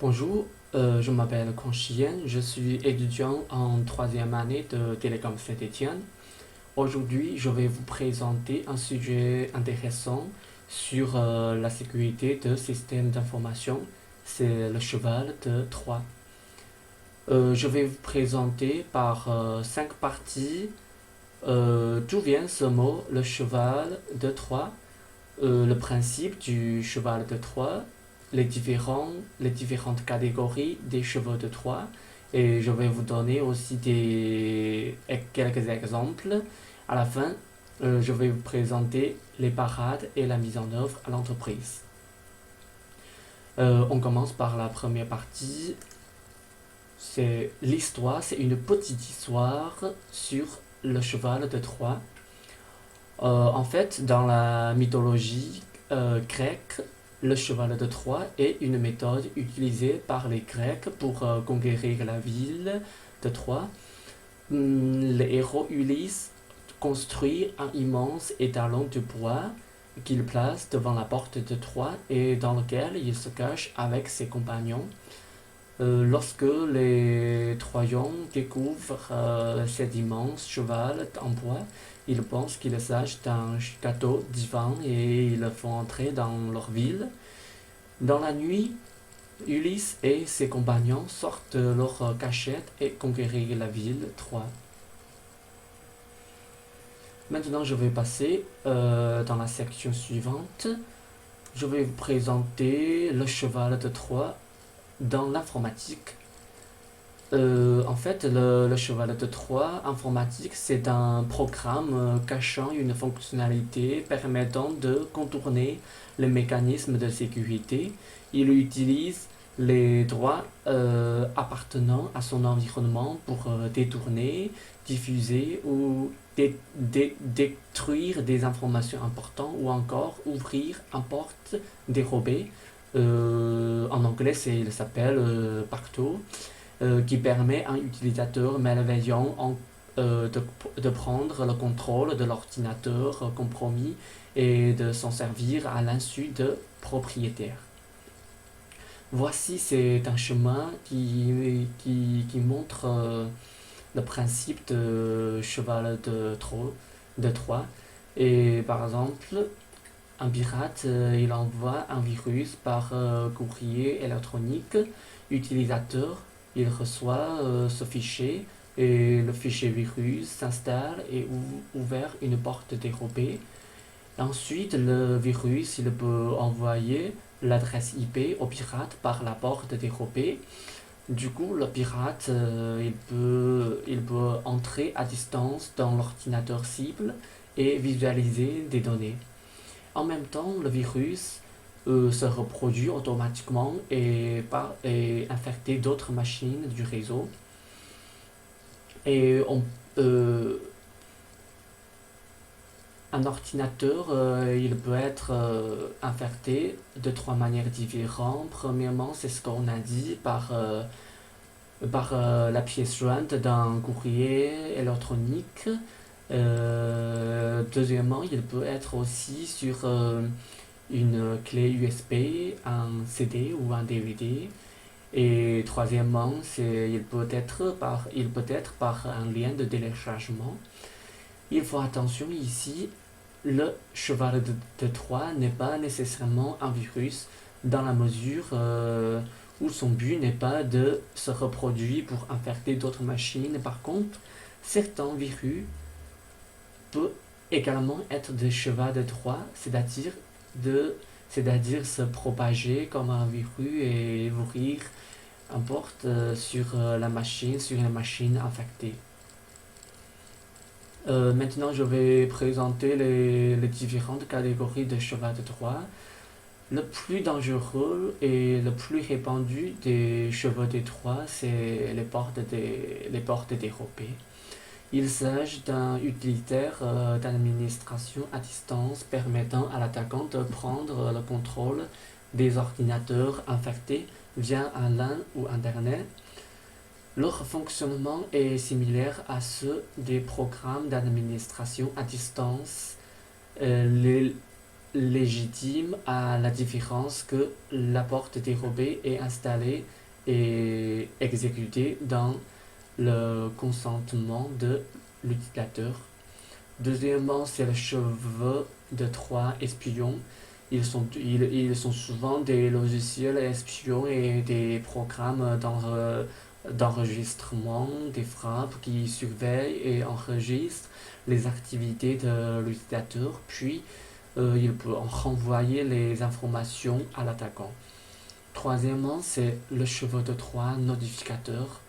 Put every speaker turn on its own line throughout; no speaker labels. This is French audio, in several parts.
Bonjour, je m'appelle Conchien, je suis étudiant en troisième année de Télécom Saint-Étienne. Aujourd'hui, je vais vous présenter un sujet intéressant sur la sécurité de systèmes d'information. C'est le cheval de Troie. Je vais vous présenter par cinq parties d'où vient ce mot, le cheval de Troie, le principe du cheval de Troie, les différentes catégories des chevaux de Troie. Et je vais vous donner aussi quelques exemples. À la fin, je vais vous présenter les parades et la mise en œuvre à l'entreprise. On commence par la première partie. C'est l'histoire, c'est une petite histoire sur le cheval de Troie. En fait, dans la mythologie grecque, le cheval de Troie est une méthode utilisée par les Grecs pour conquérir la ville de Troie. Le héros Ulysse construit un immense étalon de bois qu'il place devant la porte de Troie et dans lequel il se cache avec ses compagnons. Lorsque les Troyens découvrent cet immense cheval en bois, ils pensent qu'il s'agit d'un cadeau divin et ils le font entrer dans leur ville. Dans la nuit, Ulysse et ses compagnons sortent de leur cachette et conquérir la ville Troie. Maintenant, je vais passer dans la section suivante. Je vais vous présenter le cheval de Troie dans l'informatique. En fait, le cheval de Troie informatique, c'est un programme cachant une fonctionnalité permettant de contourner les mécanismes de sécurité. Il utilise les droits appartenant à son environnement pour détourner, diffuser ou détruire des informations importantes ou encore ouvrir un porte dérobé. En anglais, il s'appelle Pacto, qui permet à un utilisateur malveillant de prendre le contrôle de l'ordinateur compromis et de s'en servir à l'insu de propriétaires. Voici, c'est un chemin qui montre le principe de cheval de Troie. Et par exemple, un pirate, il envoie un virus par courrier électronique. Utilisateur, il reçoit ce fichier et le fichier virus s'installe et ouvre une porte dérobée. Ensuite, le virus, il peut envoyer l'adresse IP au pirate par la porte dérobée. Du coup, le pirate, il peut entrer à distance dans l'ordinateur cible et visualiser des données. En même temps, le virus se reproduit automatiquement et infecter d'autres machines du réseau. Et un ordinateur, il peut être infecté de trois manières différentes. Premièrement, c'est ce qu'on a dit par la pièce jointe d'un courrier électronique. Deuxièmement, il peut être aussi sur une clé USB, un CD ou un DVD. Et troisièmement, il peut être par un lien de téléchargement. Il faut attention ici, le cheval de Troie n'est pas nécessairement un virus dans la mesure où son but n'est pas de se reproduire pour infecter d'autres machines. Par contre, certains virus peuvent également être des chevaux de Troie, c'est-à-dire se propager comme un virus et ouvrir un porte sur une machine infectée. Maintenant, je vais présenter les différentes catégories de chevaux de Troie. Le plus dangereux et le plus répandu des chevaux de Troie, c'est les portes dérobées. Il s'agit d'un utilitaire d'administration à distance permettant à l'attaquant de prendre le contrôle des ordinateurs infectés via un LAN ou Internet. Leur fonctionnement est similaire à ceux des programmes d'administration à distance. légitime à la différence que la porte dérobée est installée et exécutée dans le consentement de l'utilisateur. Deuxièmement, c'est le cheveu de Troie espions. Ils sont souvent des logiciels espions et des programmes d'enregistrement des frappes qui surveillent et enregistrent les activités de l'utilisateur, puis il peut en renvoyer les informations à l'attaquant. Troisièmement, c'est le cheveu de Troie notificateur.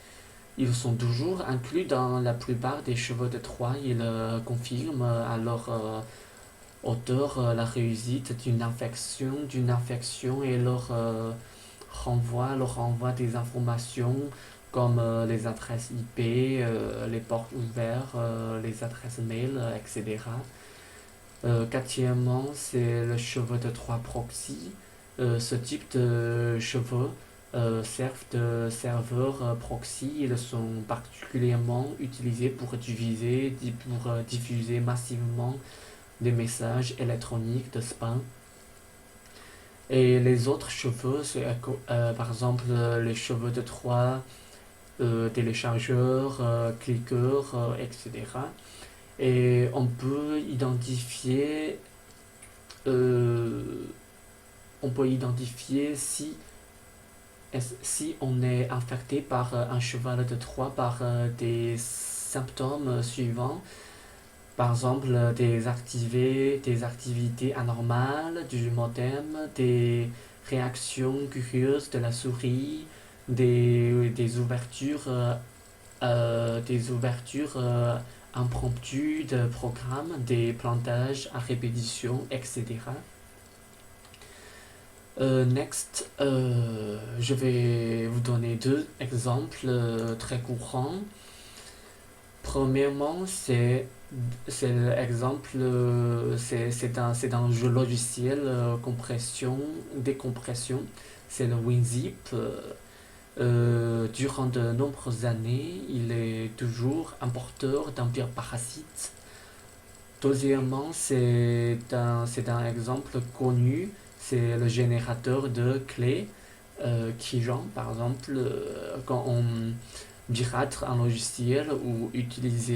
Ils sont toujours inclus dans la plupart des chevaux de Troie. Ils confirment à leur auteur la réussite d'une infection et leur renvoie des informations comme les adresses IP, les ports ouverts, les adresses mail, etc. Quatrièmement, c'est le cheveu de Troie proxy. Ce type de cheveux servent de serveurs proxy. Ils sont particulièrement utilisés pour diffuser massivement des messages électroniques de spam. Et les autres cheveux, c'est par exemple les cheveux de Troie, téléchargeurs, cliqueurs, etc. Et euh, on peut identifier si on est infecté par un cheval de Troie par des symptômes suivants. Par exemple, des activités anormales du modem, des réactions curieuses de la souris, des ouvertures impromptues de programmes, des plantages à répétition, etc. Next, je vais vous donner deux exemples très courants. Premièrement, c'est l'exemple, c'est un jeu logiciel décompression. C'est le WinZip. Durant de nombreuses années, il est toujours un porteur d'un pire parasite. Deuxièmement, c'est un exemple connu, c'est le générateur de clés Keygen, par exemple, quand on pirate un logiciel ou utilise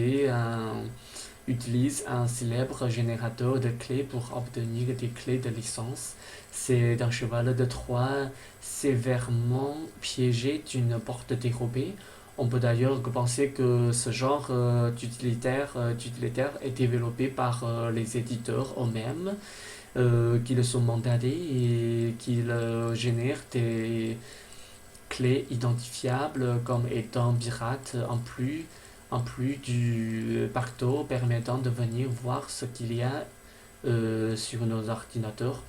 un célèbre générateur de clés pour obtenir des clés de licence. C'est un cheval de Troie sévèrement piégé d'une porte dérobée. On peut d'ailleurs penser que ce genre d'utilitaire est développé par les éditeurs eux-mêmes, qui le sont mandatés et qui génèrent des clés identifiables comme étant pirates en plus du pacto permettant de venir voir ce qu'il y a sur nos ordinateurs.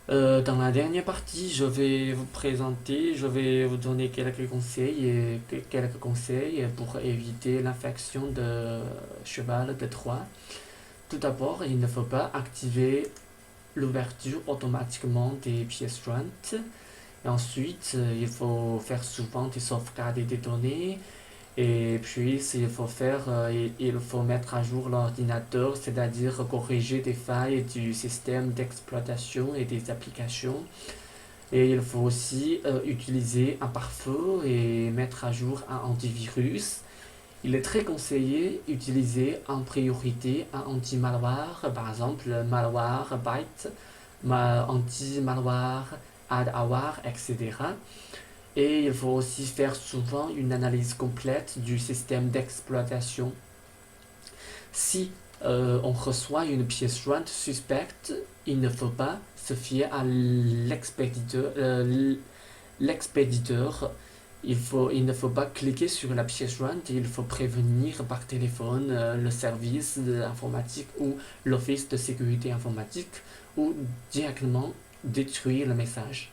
Dans la dernière partie, je vais vous donner quelques conseils pour éviter l'infection de cheval de Troie. Tout d'abord, il ne faut pas activer l'ouverture automatiquement des pièces jointes. Et ensuite, il faut faire souvent des sauvegardes des données. Et puis, il faut mettre à jour l'ordinateur, c'est-à-dire corriger des failles du système d'exploitation et des applications. Et il faut aussi utiliser un pare-feu et mettre à jour un antivirus. Il est très conseillé d'utiliser en priorité un anti-malware, par exemple Malwarebytes, anti-malware, AdAware, etc. Et il faut aussi faire souvent une analyse complète du système d'exploitation. Si on reçoit une pièce jointe suspecte, il ne faut pas se fier à l'expéditeur. Il ne faut pas cliquer sur la pièce jointe, il faut prévenir par téléphone le service informatique ou l'office de sécurité informatique ou directement détruire le message.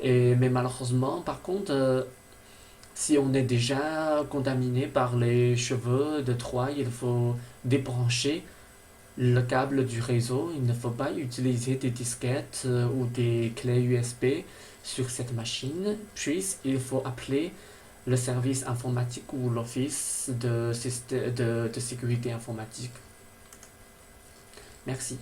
Mais malheureusement, par contre, si on est déjà contaminé par les cheveux de Troie, il faut débrancher le câble du réseau. Il ne faut pas utiliser des disquettes ou des clés USB sur cette machine. Puis, il faut appeler le service informatique ou l'office de sécurité informatique. Merci.